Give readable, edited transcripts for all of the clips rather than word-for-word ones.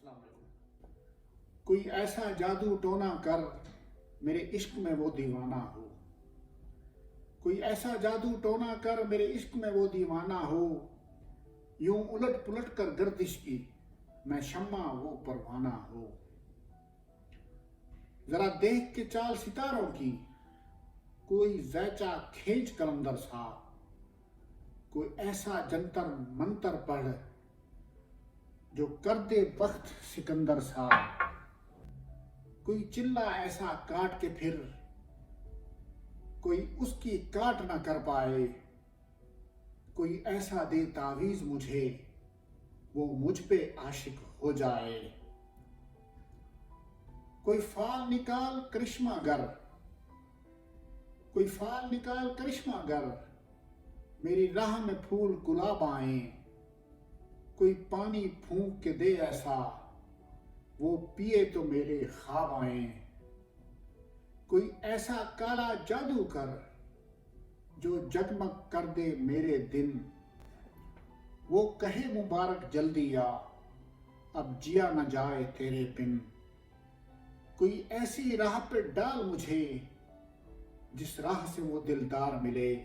अस्सलाम वालेकुम। कोई ऐसा जादू टोना कर मेरे इश्क में वो दीवाना हो। कोई ऐसा जादू टोना कर मेरे इश्क में वो दीवाना हो। यूं उलट पुलट कर गर्दिश की मैं शम्मा वो परवाना हो। जरा देख के चाल सितारों की कोई जैचा खींच कलंदर सा। कोई ऐसा जंतर मंतर पढ़ जो कर दे वक्त सिकंदर सा। कोई चिल्ला ऐसा काट के फिर कोई उसकी काट ना कर पाए। कोई ऐसा दे तावीज मुझे वो मुझ पे आशिक हो जाए। कोई फाल निकाल करिश्मा गर, कोई फाल निकाल करिश्मा गर मेरी राह में फूल गुलाब आए। कोई पानी फूंक के दे ऐसा वो पिए तो मेरे ख्वाब आए। कोई ऐसा काला जादू कर जो जगमग कर दे मेरे दिन। वो कहे मुबारक जल्दी आ अब जिया न जाए तेरे बिन। कोई ऐसी राह पे डाल मुझे जिस राह से वो दिलदार मिले।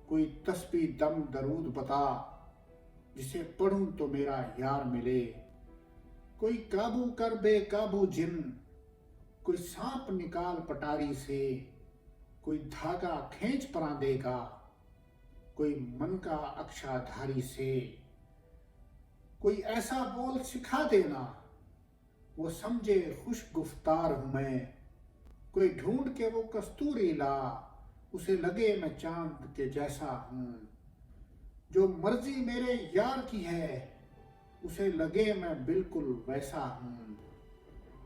कोई तस्बीह दम दरूद बता जिसे पढ़ूं तो मेरा यार मिले। कोई काबू कर बेकाबू जिन, कोई सांप निकाल पटारी से। कोई धागा खींच परा देगा कोई मन का अक्षाधारी से। कोई ऐसा बोल सिखा देना वो समझे खुश गुफ्तार हूं मैं। कोई ढूंढ के वो कस्तूरी ला उसे लगे मैं चांद के जैसा हूं। जो मर्जी मेरे यार की है उसे लगे मैं बिल्कुल वैसा हूं।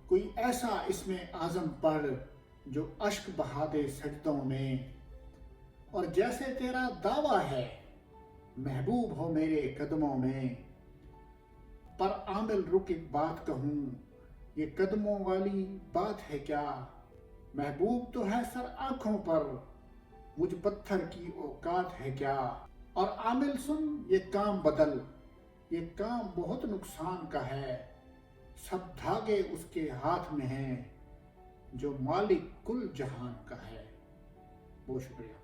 कोई ऐसा इसमें आजम पढ़ जो अश्क बहा दे सजदों में। और जैसे तेरा दावा है महबूब हो मेरे कदमों में। पर आमिल रुक एक बात कहूं ये कदमों वाली बात है क्या। महबूब तो है सर आंखों पर मुझ पत्थर की औकात है क्या। और आमिल सुन ये काम बदल ये काम बहुत नुकसान का है। सब धागे उसके हाथ में हैं जो मालिक कुल जहान का है। बहुत शुक्रिया।